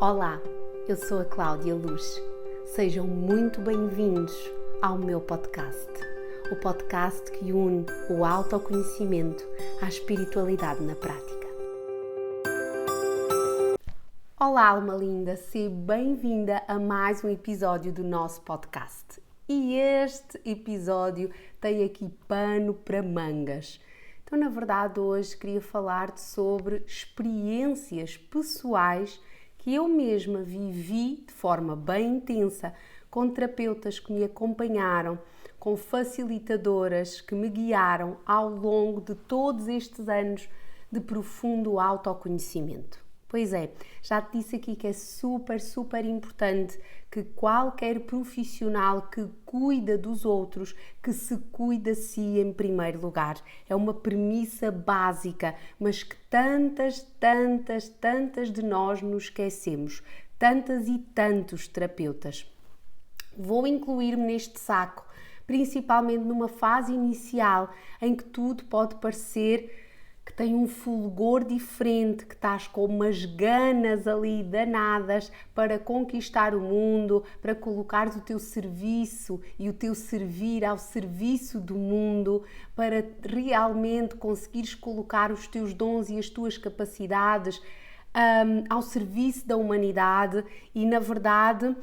Olá, eu sou a Cláudia Luz. Sejam muito bem-vindos ao meu podcast. O podcast que une o autoconhecimento à espiritualidade na prática. Olá, alma linda, seja bem-vinda a mais um episódio do nosso podcast. E este episódio tem aqui pano para mangas. Então, na verdade, hoje queria falar-te sobre experiências pessoais que eu mesma vivi de forma bem intensa, com terapeutas que me acompanharam, com facilitadoras que me guiaram ao longo de todos estes anos de profundo autoconhecimento. Pois é, já te disse aqui que é super importante que qualquer profissional que cuida dos outros, que se cuida a si em primeiro lugar. É uma premissa básica, mas que tantas de nós nos esquecemos. Tantas e tantos terapeutas. Vou incluir-me neste saco, principalmente numa fase inicial em que tudo pode parecer que tem um fulgor diferente, que estás com umas ganas ali danadas para conquistar o mundo, para colocares o teu serviço e o teu servir ao serviço do mundo, para realmente conseguires colocar os teus dons e as tuas capacidades ao serviço da humanidade e, na verdade,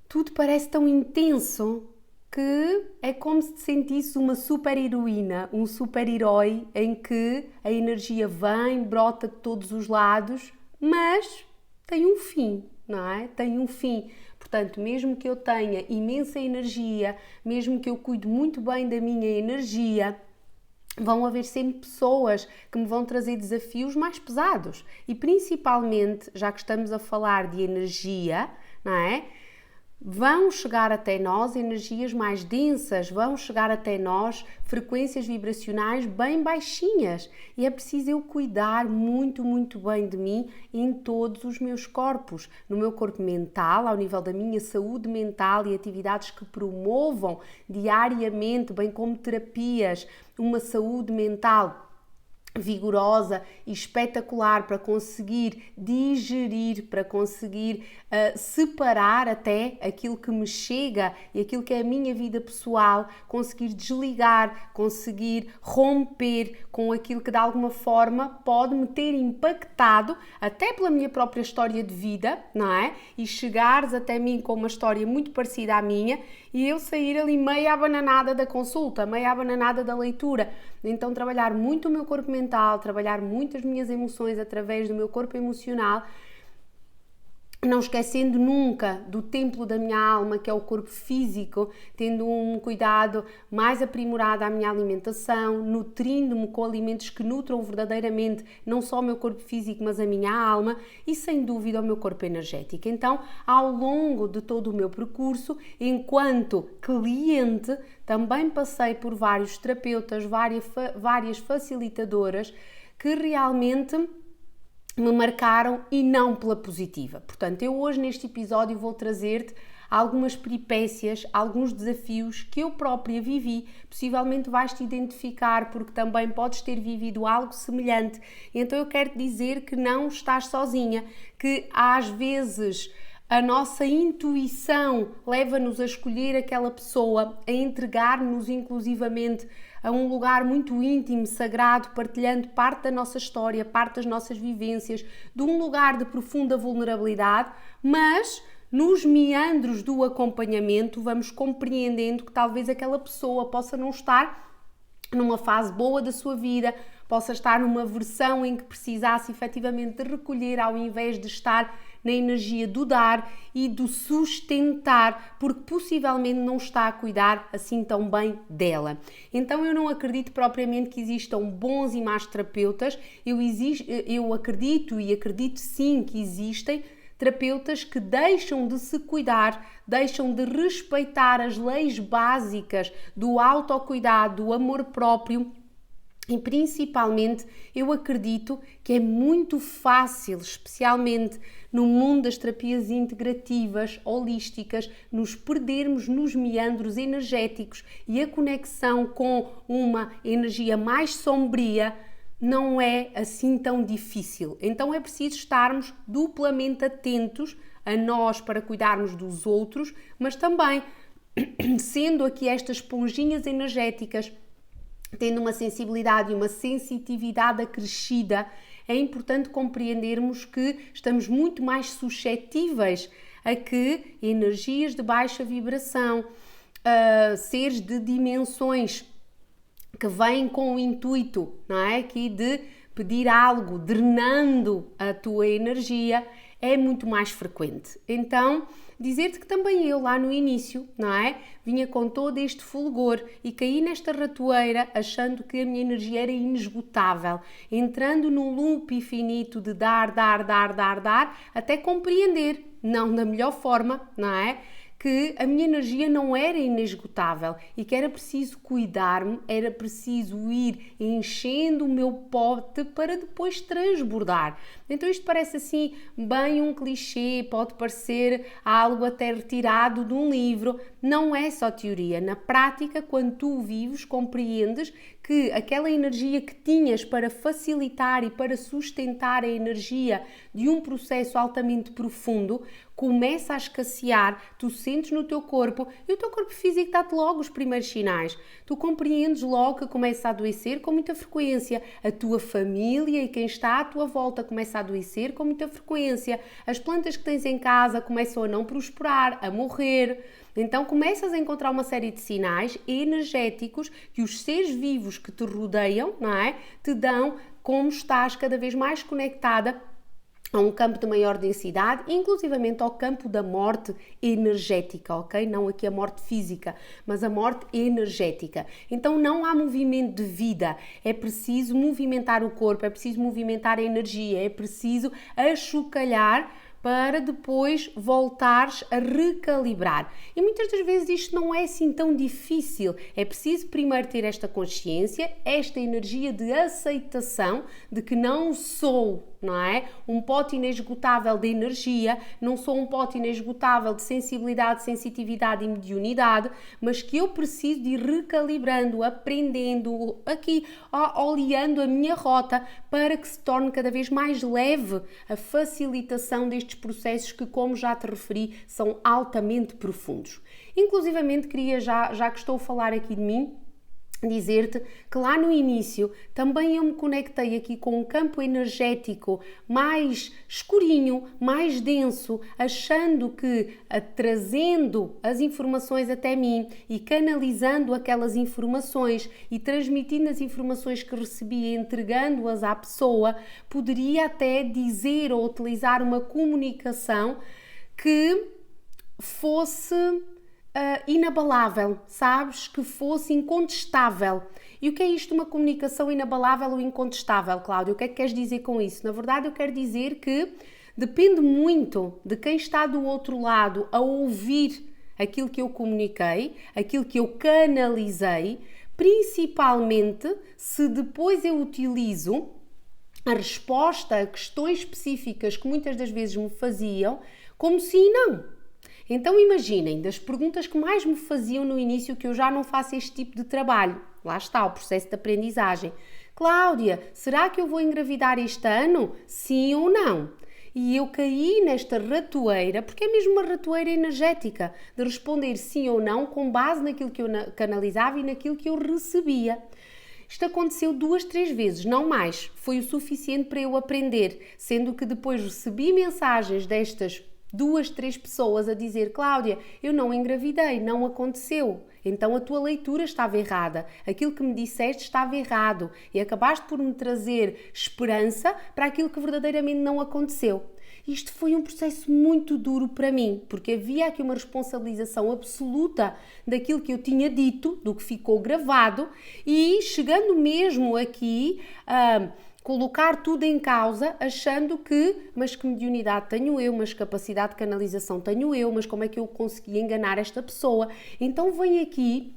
tudo parece tão intenso que é como se te sentisse uma super-heroína, um super-herói em que a energia vem, brota de todos os lados, mas tem um fim, não é? Tem um fim. Portanto, mesmo que eu tenha imensa energia, mesmo que eu cuide muito bem da minha energia, vão haver sempre pessoas que me vão trazer desafios mais pesados. E principalmente, já que estamos a falar de energia, não é? Vão chegar até nós energias mais densas, vão chegar até nós frequências vibracionais bem baixinhas e é preciso eu cuidar muito bem de mim em todos os meus corpos, no meu corpo mental, ao nível da minha saúde mental e atividades que promovam diariamente, bem como terapias, uma saúde mental vigorosa e espetacular para conseguir digerir, para conseguir separar até aquilo que me chega e aquilo que é a minha vida pessoal, conseguir desligar, conseguir romper com aquilo que de alguma forma pode me ter impactado até pela minha própria história de vida, não é? E chegares até mim com uma história muito parecida à minha e eu sair ali meia abananada da consulta, meia abananada da leitura. Então trabalhar muito o meu corpo mental, trabalhar muito as minhas emoções através do meu corpo emocional, não esquecendo nunca do templo da minha alma, que é o corpo físico, tendo um cuidado mais aprimorado à minha alimentação, nutrindo-me com alimentos que nutram verdadeiramente não só o meu corpo físico, mas a minha alma e, sem dúvida, o meu corpo energético. Então, ao longo de todo o meu percurso, enquanto cliente, também passei por vários terapeutas, várias facilitadoras que realmente me marcaram e não pela positiva. Portanto, eu hoje neste episódio vou trazer-te algumas peripécias, alguns desafios que eu própria vivi. Possivelmente vais-te identificar porque também podes ter vivido algo semelhante. Então eu quero te dizer que não estás sozinha, que às vezes a nossa intuição leva-nos a escolher aquela pessoa, a entregar-nos inclusivamente a um lugar muito íntimo, sagrado, partilhando parte da nossa história, parte das nossas vivências, de um lugar de profunda vulnerabilidade, mas nos meandros do acompanhamento vamos compreendendo que talvez aquela pessoa possa não estar numa fase boa da sua vida, possa estar numa versão em que precisasse efetivamente de recolher ao invés de estar na energia do dar e do sustentar, porque possivelmente não está a cuidar assim tão bem dela. Então eu não acredito propriamente que existam bons e maus terapeutas, eu acredito e acredito sim que existem terapeutas que deixam de se cuidar, deixam de respeitar as leis básicas do autocuidado, do amor próprio. E principalmente eu acredito que é muito fácil, especialmente no mundo das terapias integrativas, holísticas, nos perdermos nos meandros energéticos e a conexão com uma energia mais sombria não é assim tão difícil. Então é preciso estarmos duplamente atentos a nós para cuidarmos dos outros, mas também sendo aqui estas esponjinhas energéticas, tendo uma sensibilidade e uma sensitividade acrescida, é importante compreendermos que estamos muito mais suscetíveis a que energias de baixa vibração, seres de dimensões que vêm com o intuito, não é? Aqui de pedir algo, drenando a tua energia, é muito mais frequente. Então, dizer-te que também eu lá no início, não é? Vinha com todo este fulgor e caí nesta ratoeira achando que a minha energia era inesgotável, entrando num loop infinito de dar, até compreender, não da melhor forma, não é? Que a minha energia não era inesgotável e que era preciso cuidar-me, era preciso ir enchendo o meu pote para depois transbordar. Então isto parece assim bem um clichê, pode parecer algo até retirado de um livro, não é só teoria. Na prática, quando tu vives, compreendes que aquela energia que tinhas para facilitar e para sustentar a energia de um processo altamente profundo começa a escassear, tu sentes no teu corpo e o teu corpo físico dá-te logo os primeiros sinais. Tu compreendes logo que começa a adoecer com muita frequência. A tua família e quem está à tua volta começa a adoecer com muita frequência. As plantas que tens em casa começam a não prosperar, a morrer. Então começas a encontrar uma série de sinais energéticos que os seres vivos que te rodeiam, não é? Te dão como estás cada vez mais conectada a um campo de maior densidade, inclusivamente ao campo da morte energética, ok? Não aqui a morte física, mas a morte energética. Então não há movimento de vida, é preciso movimentar o corpo, é preciso movimentar a energia, é preciso achocalhar para depois voltares a recalibrar. E muitas das vezes isto não é assim tão difícil. É preciso primeiro ter esta consciência, esta energia de aceitação de que não sou, não é? Um pote inesgotável de energia, não sou um pote inesgotável de sensibilidade, sensitividade e mediunidade, mas que eu preciso de ir recalibrando, aprendendo aqui, oleando a minha rota para que se torne cada vez mais leve a facilitação destes processos que, como já te referi, são altamente profundos. Inclusivamente queria, já que estou a falar aqui de mim, dizer-te que lá no início também eu me conectei aqui com um campo energético mais escurinho, mais denso, achando que trazendo as informações até mim e canalizando aquelas informações e transmitindo as informações que recebia, entregando-as à pessoa, poderia até dizer ou utilizar uma comunicação que fosse inabalável, sabes? Que fosse incontestável. E o que é isto, uma comunicação inabalável ou incontestável, Cláudia? O que é que queres dizer com isso? Na verdade, eu quero dizer que depende muito de quem está do outro lado a ouvir aquilo que eu comuniquei, aquilo que eu canalizei, principalmente se depois eu utilizo a resposta a questões específicas que muitas das vezes me faziam como sim e não. Então imaginem, das perguntas que mais me faziam no início, que eu já não faço este tipo de trabalho, lá está o processo de aprendizagem. Cláudia, será que eu vou engravidar este ano? Sim ou não? E eu caí nesta ratoeira, porque é mesmo uma ratoeira energética, de responder sim ou não com base naquilo que eu canalizava e naquilo que eu recebia. Isto aconteceu 2, 3 vezes, não mais. Foi o suficiente para eu aprender, sendo que depois recebi mensagens destas 2, 3 pessoas a dizer: Cláudia, eu não engravidei, não aconteceu. Então a tua leitura estava errada, aquilo que me disseste estava errado e acabaste por me trazer esperança para aquilo que verdadeiramente não aconteceu. Isto foi um processo muito duro para mim, porque havia aqui uma responsabilização absoluta daquilo que eu tinha dito, do que ficou gravado, e chegando mesmo aqui a colocar tudo em causa, achando que, mas que mediunidade tenho eu, mas capacidade de canalização tenho eu, mas como é que eu consegui enganar esta pessoa? Então vem aqui,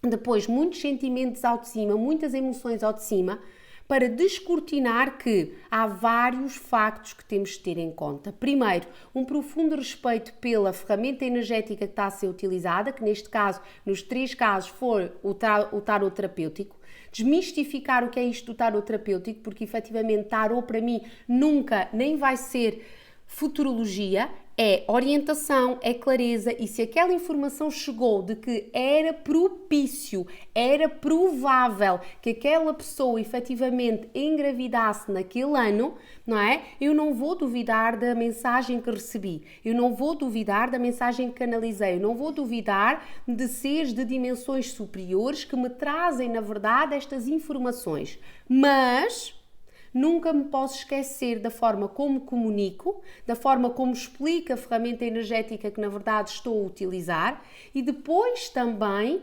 depois, muitos sentimentos ao de cima, muitas emoções ao de cima, para descortinar que há vários factos que temos de ter em conta. Primeiro, um profundo respeito pela ferramenta energética que está a ser utilizada, que neste caso, nos 3 casos, foi o tarot terapêutico. desmistificar o que é isto do tarot terapêutico, porque efetivamente tarot para mim nunca nem vai ser futurologia, é orientação, é clareza, e se aquela informação chegou de que era propício, era provável que aquela pessoa efetivamente engravidasse naquele ano, não é? Eu não vou duvidar da mensagem que recebi, eu não vou duvidar da mensagem que canalizei, eu não vou duvidar de seres de dimensões superiores que me trazem, na verdade, estas informações. Mas nunca me posso esquecer da forma como comunico, da forma como explico a ferramenta energética que na verdade estou a utilizar e depois também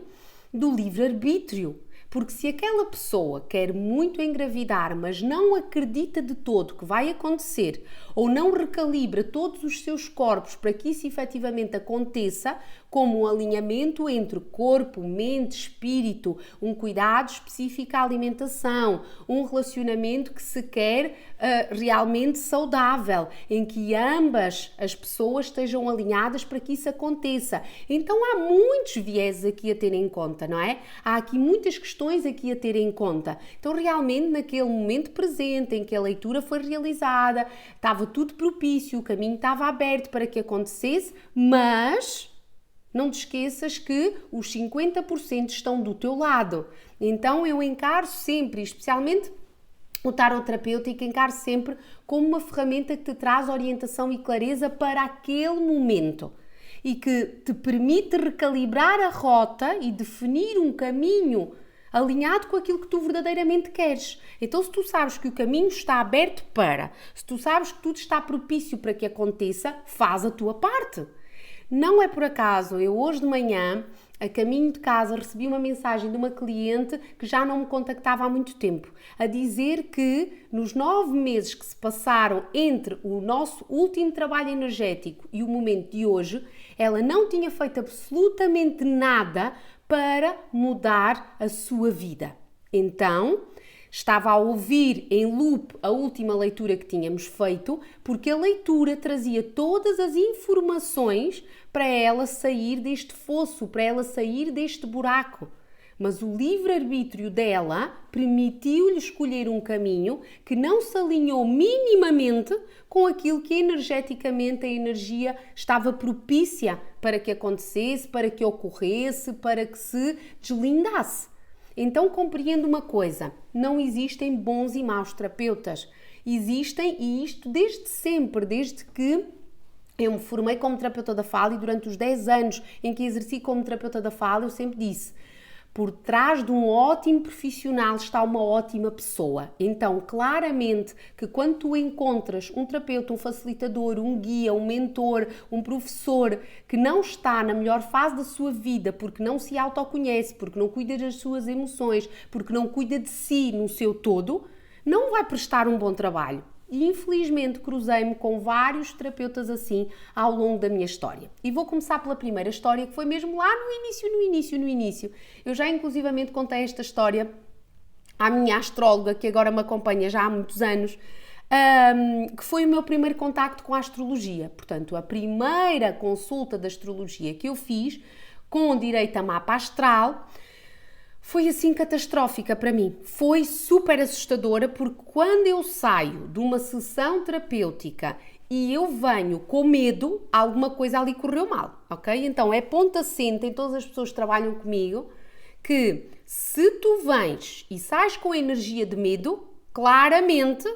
do livre-arbítrio. Porque se aquela pessoa quer muito engravidar, mas não acredita de todo que vai acontecer, ou não recalibra todos os seus corpos para que isso efetivamente aconteça, como um alinhamento entre corpo, mente, espírito, um cuidado específico à alimentação, um relacionamento que se quer realmente saudável, em que ambas as pessoas estejam alinhadas para que isso aconteça. Então há muitos vieses aqui a ter em conta, não é? Há aqui muitas questões aqui a ter em conta. Então realmente naquele momento presente em que a leitura foi realizada, estava tudo propício, o caminho estava aberto para que acontecesse, mas não te esqueças que os 50% estão do teu lado. Então eu encaro sempre, especialmente o tarot terapêutico, encaro sempre como uma ferramenta que te traz orientação e clareza para aquele momento e que te permite recalibrar a rota e definir um caminho alinhado com aquilo que tu verdadeiramente queres. Então, se tu sabes que o caminho está aberto se tu sabes que tudo está propício para que aconteça, faz a tua parte. Não é por acaso, eu hoje de manhã, a caminho de casa, recebi uma mensagem de uma cliente que já não me contactava há muito tempo, a dizer que nos 9 meses que se passaram entre o nosso último trabalho energético e o momento de hoje, ela não tinha feito absolutamente nada para mudar a sua vida. Então, estava a ouvir em loop a última leitura que tínhamos feito, porque a leitura trazia todas as informações para ela sair deste fosso, para ela sair deste buraco. Mas o livre-arbítrio dela permitiu-lhe escolher um caminho que não se alinhou minimamente com aquilo que energeticamente a energia estava propícia para que acontecesse, para que ocorresse, para que se deslindasse. Então compreendo uma coisa, não existem bons e maus terapeutas. Existem, e isto desde sempre, desde que eu me formei como terapeuta da fala e durante os 10 anos em que exerci como terapeuta da fala, eu sempre disse: por trás de um ótimo profissional está uma ótima pessoa. Então, claramente que quando tu encontras um terapeuta, um facilitador, um guia, um mentor, um professor que não está na melhor fase da sua vida, porque não se autoconhece, porque não cuida das suas emoções, porque não cuida de si no seu todo, não vai prestar um bom trabalho. E infelizmente cruzei-me com vários terapeutas assim ao longo da minha história. E vou começar pela primeira história, que foi mesmo lá no início. Eu já inclusivamente contei esta história à minha astróloga, que agora me acompanha já há muitos anos, que foi o meu primeiro contacto com a astrologia. Portanto, a primeira consulta de astrologia que eu fiz, com direito a mapa astral, foi assim catastrófica para mim. Foi super assustadora, porque quando eu saio de uma sessão terapêutica e eu venho com medo, alguma coisa ali correu mal, ok? Então é ponto assente em todas as pessoas que trabalham comigo que se tu vens e sais com energia de medo, claramente,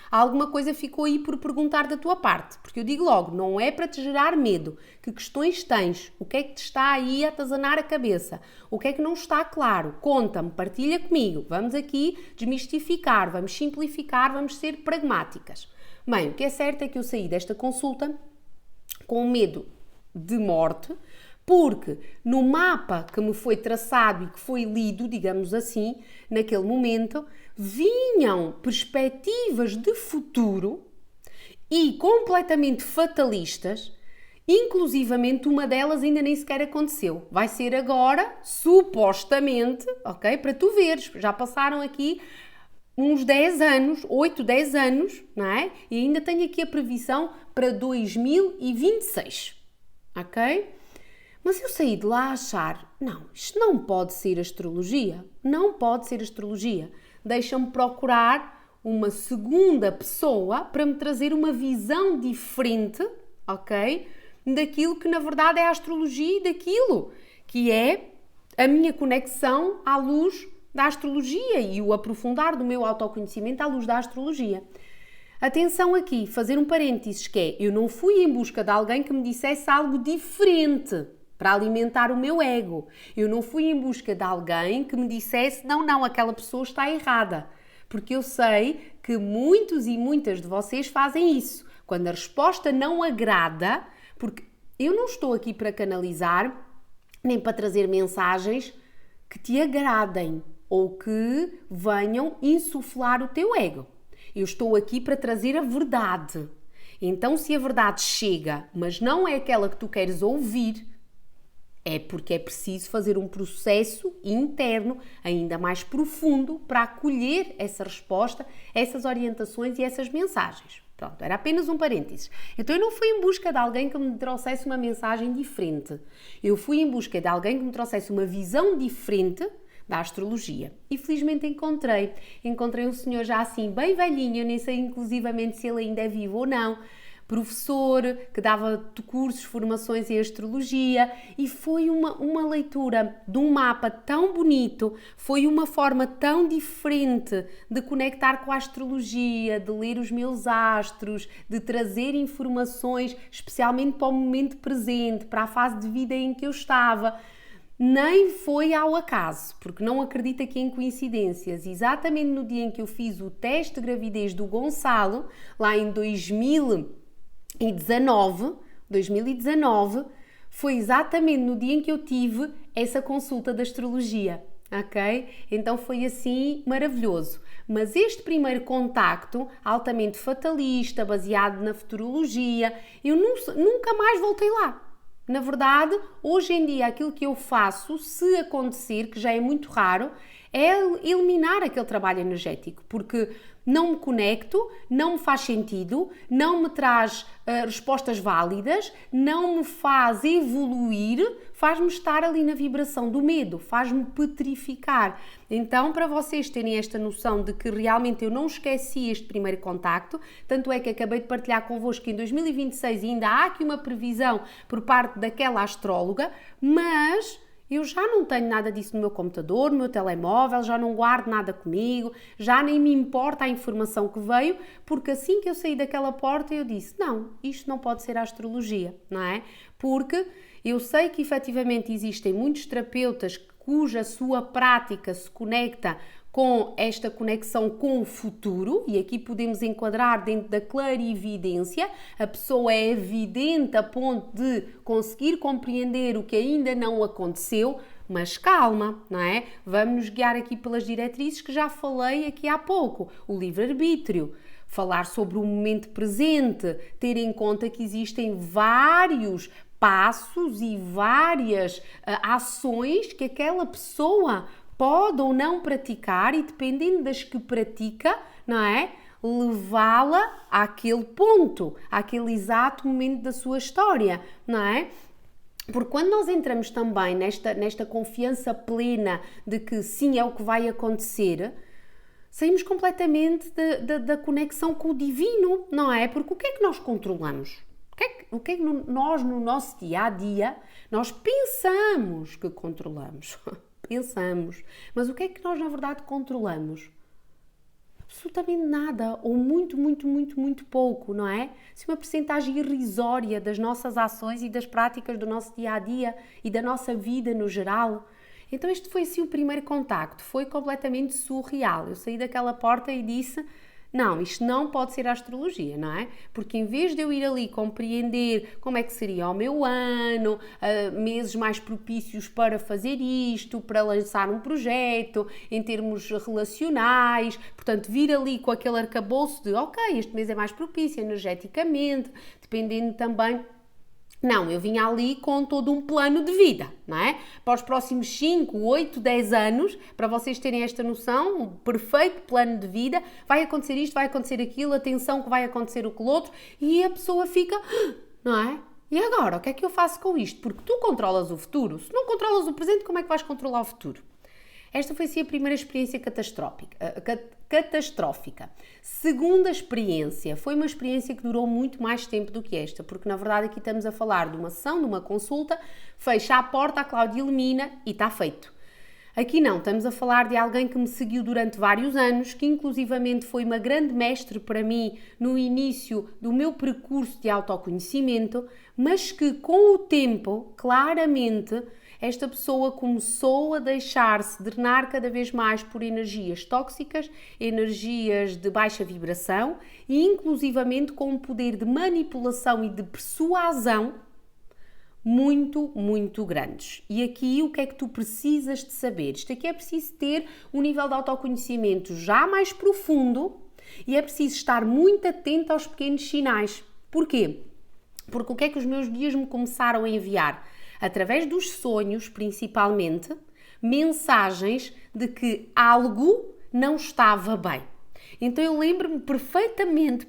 alguma coisa ficou aí por perguntar da tua parte. Porque eu digo logo, não é para te gerar medo. Que questões tens? O que é que te está aí a atazanar a cabeça? O que é que não está claro? Conta-me, partilha comigo. Vamos aqui desmistificar, vamos simplificar, vamos ser pragmáticas. Bem, o que é certo é que eu saí desta consulta com medo de morte, porque no mapa que me foi traçado e que foi lido, digamos assim, naquele momento, vinham perspectivas de futuro e completamente fatalistas, inclusivamente uma delas ainda nem sequer aconteceu. Vai ser agora, supostamente, ok? Para tu veres, já passaram aqui uns 10 anos, 8, 10 anos, não é? E ainda tenho aqui a previsão para 2026, ok? Mas eu saí de lá a achar, não, isto não pode ser astrologia, não pode ser astrologia. Deixa-me procurar uma segunda pessoa para me trazer uma visão diferente, ok? Daquilo que na verdade é a astrologia e daquilo que é a minha conexão à luz da astrologia e o aprofundar do meu autoconhecimento à luz da astrologia. Atenção aqui, fazer um parênteses que é, eu não fui em busca de alguém que me dissesse algo diferente para alimentar o meu ego. Eu não fui em busca de alguém que me dissesse, não, aquela pessoa está errada. Porque eu sei que muitos e muitas de vocês fazem isso. Quando a resposta não agrada, porque eu não estou aqui para canalizar, nem para trazer mensagens que te agradem ou que venham insuflar o teu ego. Eu estou aqui para trazer a verdade. Então, se a verdade chega, mas não é aquela que tu queres ouvir, é porque é preciso fazer um processo interno ainda mais profundo para acolher essa resposta, essas orientações e essas mensagens. Pronto, era apenas um parênteses. Então eu não fui em busca de alguém que me trouxesse uma mensagem diferente. Eu fui em busca de alguém que me trouxesse uma visão diferente da astrologia. E felizmente encontrei. Encontrei um senhor já assim bem velhinho, eu nem sei inclusivamente se ele ainda é vivo ou não, professor, que dava cursos, formações em astrologia, e foi uma leitura de um mapa tão bonito, foi uma forma tão diferente de conectar com a astrologia, de ler os meus astros, de trazer informações, especialmente para o momento presente, para a fase de vida em que eu estava. Nem foi ao acaso, porque não acredito aqui em coincidências. Exatamente no dia em que eu fiz o teste de gravidez do Gonçalo, lá em 2019, foi exatamente no dia em que eu tive essa consulta de astrologia, ok? Então foi assim maravilhoso. Mas este primeiro contacto, altamente fatalista, baseado na futurologia, eu nunca mais voltei lá. Na verdade, hoje em dia aquilo que eu faço, se acontecer, que já é muito raro, é eliminar aquele trabalho energético, porque não me conecto, não me faz sentido, não me traz respostas válidas, não me faz evoluir, faz-me estar ali na vibração do medo, faz-me petrificar. Então, para vocês terem esta noção de que realmente eu não esqueci este primeiro contacto, tanto é que acabei de partilhar convosco que em 2026 ainda há aqui uma previsão por parte daquela astróloga, mas eu já não tenho nada disso no meu computador, no meu telemóvel, já não guardo nada comigo, já nem me importa a informação que veio, porque assim que eu saí daquela porta eu disse, não, isto não pode ser a astrologia, não é? Porque eu sei que efetivamente existem muitos terapeutas cuja sua prática se conecta com esta conexão com o futuro, e aqui podemos enquadrar dentro da clarividência, a pessoa é evidente a ponto de conseguir compreender o que ainda não aconteceu, mas calma, não é? Vamos nos guiar aqui pelas diretrizes que já falei aqui há pouco, o livre-arbítrio, falar sobre o momento presente, ter em conta que existem vários passos e várias ações que aquela pessoa pode ou não praticar e dependendo das que pratica, não é? Levá-la àquele ponto, àquele exato momento da sua história, não é? Porque quando nós entramos também nesta confiança plena de que sim, é o que vai acontecer, saímos completamente da conexão com o divino, não é? Porque o que é que nós controlamos? O que é que nós, no nosso dia-a-dia, nós pensamos que controlamos? Pensamos. Mas o que é que nós, na verdade, controlamos? Absolutamente nada, ou muito, muito, muito, muito pouco, não é? Se uma percentagem irrisória das nossas ações e das práticas do nosso dia-a-dia e da nossa vida no geral. Então este foi assim o primeiro contacto, foi completamente surreal. Eu saí daquela porta e disse, não, isto não pode ser a astrologia, não é? Porque em vez de eu ir ali compreender como é que seria o meu ano, meses mais propícios para fazer isto, para lançar um projeto, em termos relacionais, portanto vir ali com aquele arcabouço de, ok, este mês é mais propício energeticamente, dependendo também. Não, eu vinha ali com todo um plano de vida, não é? Para os próximos 5, 8, 10 anos, para vocês terem esta noção, um perfeito plano de vida, vai acontecer isto, vai acontecer aquilo, atenção que vai acontecer o que o outro, e a pessoa fica, não é? E agora, o que é que eu faço com isto? Porque tu controlas o futuro. Se não controlas o presente, como é que vais controlar o futuro? Esta foi sim a primeira experiência catastrófica. Segunda experiência, foi uma experiência que durou muito mais tempo do que esta, porque na verdade aqui estamos a falar de uma sessão, de uma consulta, fecha a porta, a Cláudia elimina e está feito. Aqui não, estamos a falar de alguém que me seguiu durante vários anos, que inclusivamente foi uma grande mestre para mim no início do meu percurso de autoconhecimento, mas que com o tempo, claramente, esta pessoa começou a deixar-se drenar cada vez mais por energias tóxicas, energias de baixa vibração e inclusivamente com um poder de manipulação e de persuasão muito, muito grandes. E aqui o que é que tu precisas de saber? Isto aqui é preciso ter um nível de autoconhecimento já mais profundo e é preciso estar muito atento aos pequenos sinais. Porquê? Porque o que é que os meus guias me começaram a enviar? Através dos sonhos, principalmente, mensagens de que algo não estava bem. Então eu lembro-me perfeitamente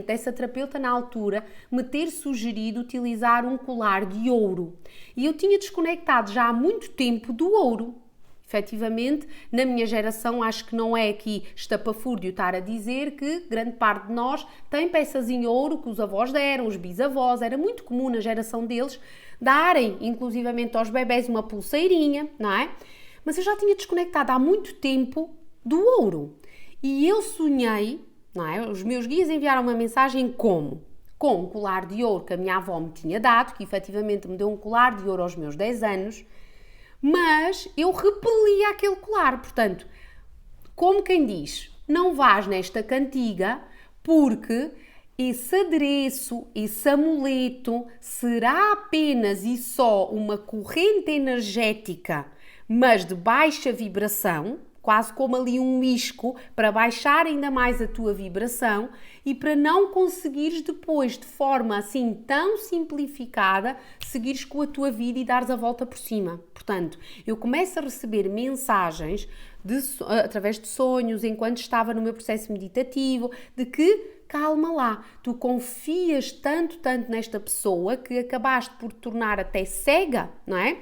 dessa terapeuta na altura me ter sugerido utilizar um colar de ouro. E eu tinha desconectado já há muito tempo do ouro. Efetivamente, na minha geração, acho que não é aqui estapafúrdio estar a dizer que grande parte de nós tem peças em ouro que os avós deram, os bisavós, era muito comum na geração deles darem, inclusivamente aos bebés, uma pulseirinha, não é? Mas eu já tinha desconectado há muito tempo do ouro. E eu sonhei, não é? Os meus guias enviaram uma mensagem como? Com um colar de ouro que a minha avó me tinha dado, que efetivamente me deu um colar de ouro aos meus 10 anos, mas eu repelia aquele colar. Portanto, como quem diz, não vás nesta cantiga porque esse adereço, esse amuleto será apenas e só uma corrente energética, mas de baixa vibração, quase como ali um isco, para baixar ainda mais a tua vibração e para não conseguires depois, de forma assim tão simplificada, seguires com a tua vida e dares a volta por cima. Portanto, eu começo a receber mensagens através de sonhos, enquanto estava no meu processo meditativo, de que calma lá, tu confias tanto nesta pessoa que acabaste por te tornar até cega, não é?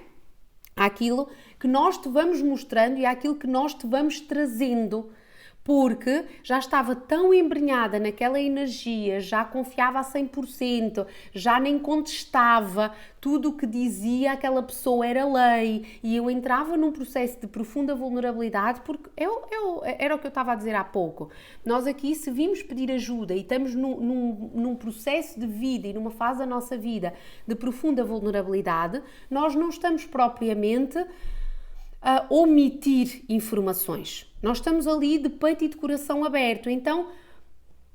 Àquilo que nós te vamos mostrando e àquilo que nós te vamos trazendo, porque já estava tão embrenhada naquela energia, já confiava a 100%, já nem contestava, tudo o que dizia aquela pessoa era lei, e eu entrava num processo de profunda vulnerabilidade, porque era o que eu estava a dizer há pouco. Nós aqui, se vimos pedir ajuda e estamos num processo de vida e numa fase da nossa vida de profunda vulnerabilidade, nós não estamos propriamente a omitir informações. Nós estamos ali de peito e de coração aberto, então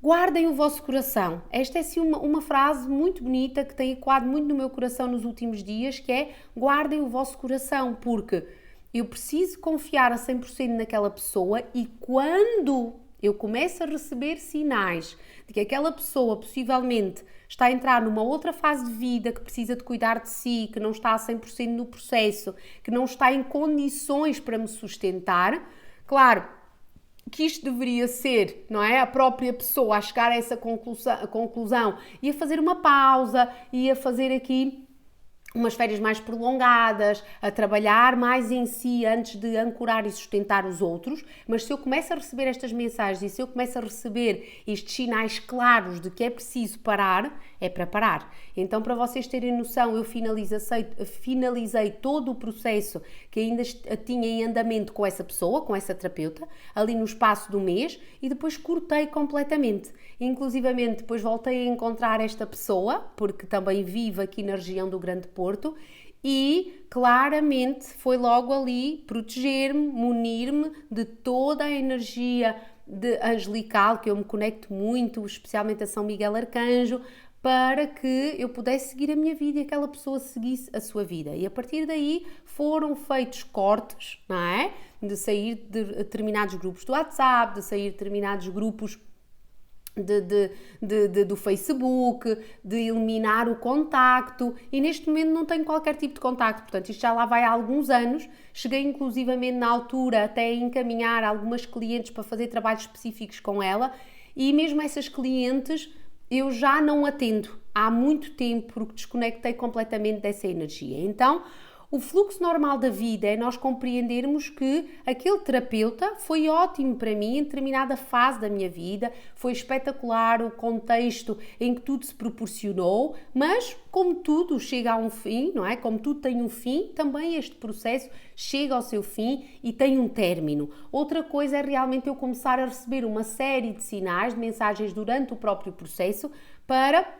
guardem o vosso coração. Esta é sim uma frase muito bonita que tem ecoado muito no meu coração nos últimos dias, que é guardem o vosso coração, porque eu preciso confiar a 100% naquela pessoa e quando eu começo a receber sinais de que aquela pessoa possivelmente está a entrar numa outra fase de vida, que precisa de cuidar de si, que não está a 100% no processo, que não está em condições para me sustentar, claro que isto deveria ser, não é? A própria pessoa a chegar a essa conclusão e a fazer uma pausa e a fazer aqui umas férias mais prolongadas, a trabalhar mais em si antes de ancorar e sustentar os outros, mas se eu começo a receber estas mensagens e se eu começo a receber estes sinais claros de que é preciso parar, é para parar. Então, para vocês terem noção, eu finalizei todo o processo que ainda tinha em andamento com essa pessoa, com essa terapeuta, ali no espaço do mês, e depois cortei completamente. Inclusivamente, depois voltei a encontrar esta pessoa, porque também vive aqui na região do Grande Porto, e claramente foi logo ali proteger-me, munir-me de toda a energia angelical, que eu me conecto muito, especialmente a São Miguel Arcanjo, para que eu pudesse seguir a minha vida e aquela pessoa seguisse a sua vida. E a partir daí foram feitos cortes, não é? De sair de determinados grupos do WhatsApp, de sair de determinados grupos do Facebook, de eliminar o contacto, e neste momento não tenho qualquer tipo de contacto, portanto isto já lá vai há alguns anos. Cheguei inclusivamente na altura até a encaminhar algumas clientes para fazer trabalhos específicos com ela, e mesmo essas clientes eu já não atendo, há muito tempo porque desconectei completamente dessa energia. Então, o fluxo normal da vida é nós compreendermos que aquele terapeuta foi ótimo para mim em determinada fase da minha vida, foi espetacular o contexto em que tudo se proporcionou, mas como tudo chega a um fim, não é? Como tudo tem um fim, também este processo chega ao seu fim e tem um término. Outra coisa é realmente eu começar a receber uma série de sinais, de mensagens durante o próprio processo para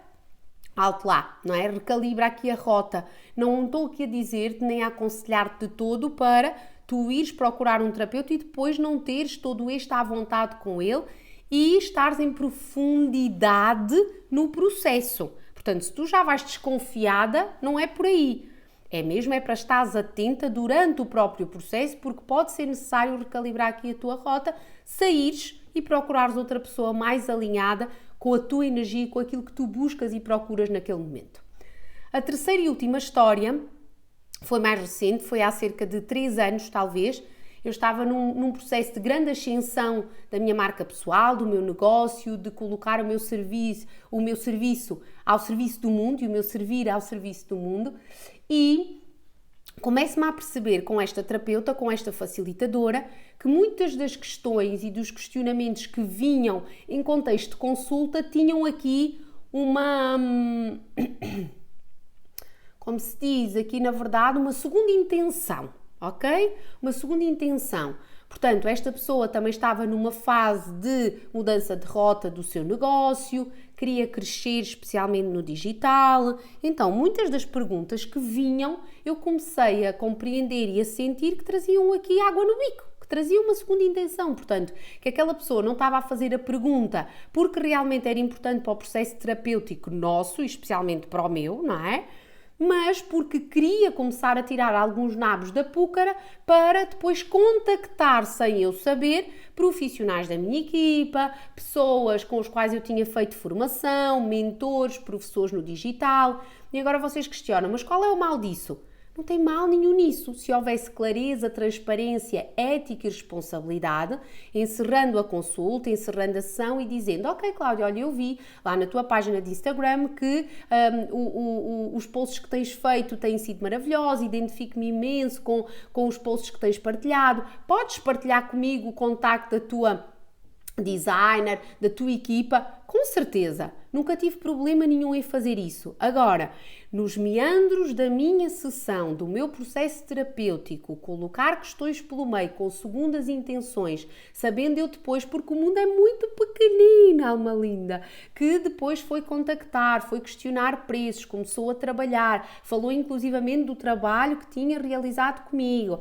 alto lá, não é? Recalibra aqui a rota. Não estou aqui a dizer-te nem a aconselhar-te de todo para tu ires procurar um terapeuta e depois não teres todo este à vontade com ele e estares em profundidade no processo. Portanto, se tu já vais desconfiada, não é por aí. É mesmo para estares atenta durante o próprio processo, porque pode ser necessário recalibrar aqui a tua rota, saíres e procurares outra pessoa mais alinhada com a tua energia, com aquilo que tu buscas e procuras naquele momento. A terceira e última história foi mais recente, foi há cerca de 3 anos talvez. Eu estava num processo de grande ascensão da minha marca pessoal, do meu negócio, de colocar o meu serviço ao serviço do mundo e o meu servir ao serviço do mundo. E começo-me a perceber com esta terapeuta, com esta facilitadora, que muitas das questões e dos questionamentos que vinham em contexto de consulta tinham aqui uma, como se diz aqui na verdade, uma segunda intenção, ok? Uma segunda intenção. Portanto, esta pessoa também estava numa fase de mudança de rota do seu negócio, queria crescer especialmente no digital. Então, muitas das perguntas que vinham, eu comecei a compreender e a sentir que traziam aqui água no bico, que traziam uma segunda intenção. Portanto, que aquela pessoa não estava a fazer a pergunta porque realmente era importante para o processo terapêutico nosso, e especialmente para o meu, não é? Mas porque queria começar a tirar alguns nabos da púcara para depois contactar, sem eu saber, profissionais da minha equipa, pessoas com os quais eu tinha feito formação, mentores, professores no digital. E agora vocês questionam, mas qual é o mal disso? Não tem mal nenhum nisso. Se houvesse clareza, transparência, ética e responsabilidade, encerrando a consulta, encerrando a sessão e dizendo: ok, Cláudia, olha, eu vi lá na tua página de Instagram que os posts que tens feito têm sido maravilhosos, identifico-me imenso com os posts que tens partilhado. Podes partilhar comigo o contacto da tua designer, da tua equipa? Com certeza, nunca tive problema nenhum em fazer isso. Agora, nos meandros da minha sessão, do meu processo terapêutico, colocar questões pelo meio com segundas intenções, sabendo eu depois, porque o mundo é muito pequenino, alma linda, que depois foi contactar, foi questionar preços, começou a trabalhar, falou inclusivamente do trabalho que tinha realizado comigo.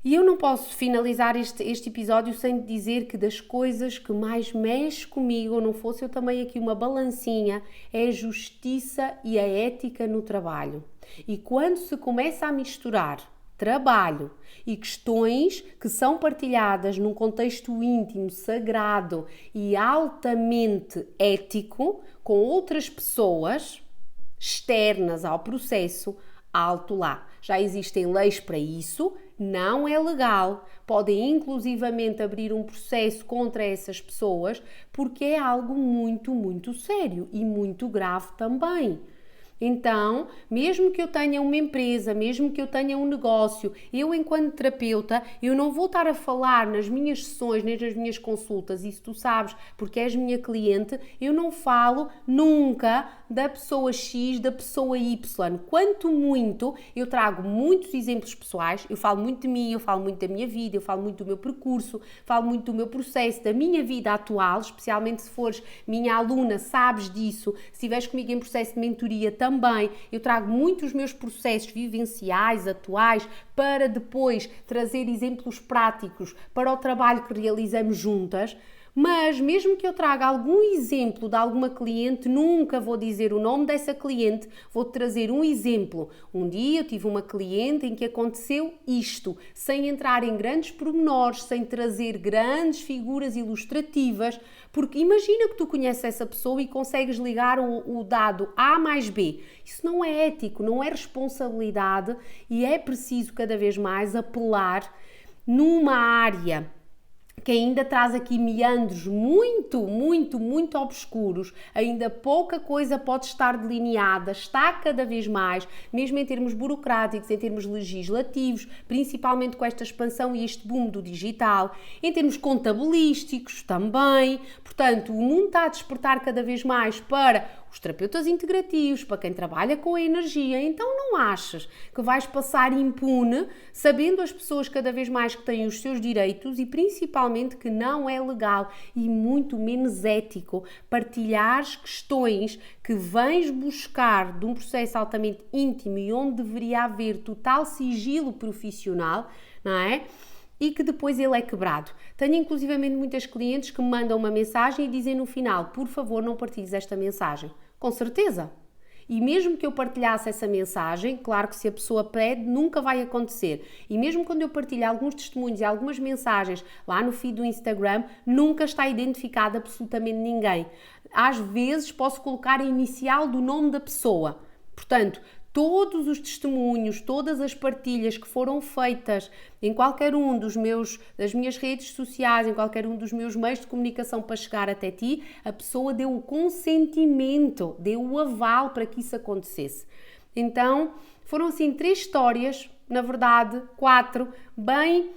E eu não posso finalizar este episódio sem dizer que das coisas que mais mexe comigo, não fosse eu também aqui uma balancinha, é a justiça e a ética no trabalho. E quando se começa a misturar trabalho e questões que são partilhadas num contexto íntimo, sagrado e altamente ético com outras pessoas externas ao processo, alto lá. Já existem leis para isso, não é legal. Podem inclusivamente abrir um processo contra essas pessoas porque é algo muito, muito sério e muito grave também. Então, mesmo que eu tenha uma empresa, mesmo que eu tenha um negócio, eu enquanto terapeuta, eu não vou estar a falar nas minhas sessões, nem nas minhas consultas, isso tu sabes, porque és minha cliente, eu não falo nunca da pessoa X, da pessoa Y. Quanto muito, eu trago muitos exemplos pessoais, eu falo muito de mim, eu falo muito da minha vida, eu falo muito do meu percurso, falo muito do meu processo, da minha vida atual, especialmente se fores minha aluna, sabes disso, se estiveres comigo em processo de mentoria também, eu trago muito os meus processos vivenciais, atuais, para depois trazer exemplos práticos para o trabalho que realizamos juntas. Mas mesmo que eu traga algum exemplo de alguma cliente, nunca vou dizer o nome dessa cliente, vou trazer um exemplo. Um dia eu tive uma cliente em que aconteceu isto, sem entrar em grandes pormenores, sem trazer grandes figuras ilustrativas, porque imagina que tu conheces essa pessoa e consegues ligar o dado A mais B. Isso não é ético, não é responsabilidade e é preciso cada vez mais apelar numa área que ainda traz aqui meandros muito obscuros, ainda pouca coisa pode estar delineada, está cada vez mais, mesmo em termos burocráticos, em termos legislativos, principalmente com esta expansão e este boom do digital, em termos contabilísticos também. Portanto, o mundo está a despertar cada vez mais para os terapeutas integrativos, para quem trabalha com a energia. Então não achas que vais passar impune, sabendo as pessoas cada vez mais que têm os seus direitos e principalmente que não é legal e muito menos ético partilhares questões que vens buscar de um processo altamente íntimo e onde deveria haver total sigilo profissional, não é? E que depois ele é quebrado. Tenho inclusivamente muitas clientes que me mandam uma mensagem e dizem no final: por favor, não partilhes esta mensagem. Com certeza. E mesmo que eu partilhasse essa mensagem, claro que se a pessoa pede, nunca vai acontecer. E mesmo quando eu partilho alguns testemunhos e algumas mensagens lá no feed do Instagram, nunca está identificado absolutamente ninguém. Às vezes posso colocar a inicial do nome da pessoa. Portanto, todos os testemunhos, todas as partilhas que foram feitas em qualquer um das minhas redes sociais, em qualquer um dos meus meios de comunicação para chegar até ti, a pessoa deu o consentimento, deu o aval para que isso acontecesse. Então, foram assim 3 histórias, na verdade 4, bem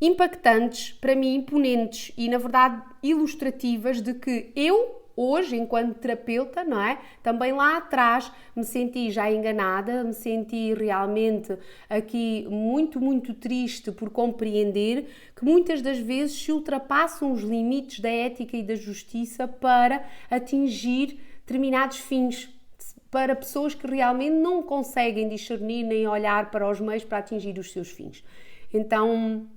impactantes, para mim imponentes e na verdade ilustrativas de que eu hoje, enquanto terapeuta, não é? Também lá atrás me senti já enganada, me senti realmente aqui muito triste por compreender que muitas das vezes se ultrapassam os limites da ética e da justiça para atingir determinados fins, para pessoas que realmente não conseguem discernir nem olhar para os meios para atingir os seus fins. Então,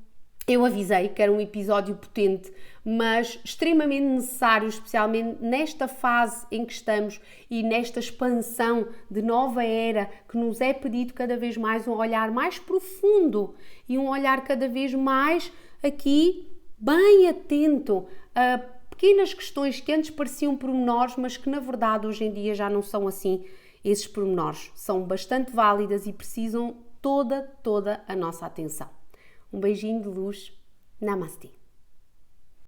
eu avisei que era um episódio potente, mas extremamente necessário, especialmente nesta fase em que estamos e nesta expansão de nova era que nos é pedido cada vez mais um olhar mais profundo e um olhar cada vez mais aqui bem atento a pequenas questões que antes pareciam pormenores, mas que na verdade hoje em dia já não são assim. Esses pormenores são bastante válidas e precisam toda a nossa atenção. Um beijinho de luz. Namastê.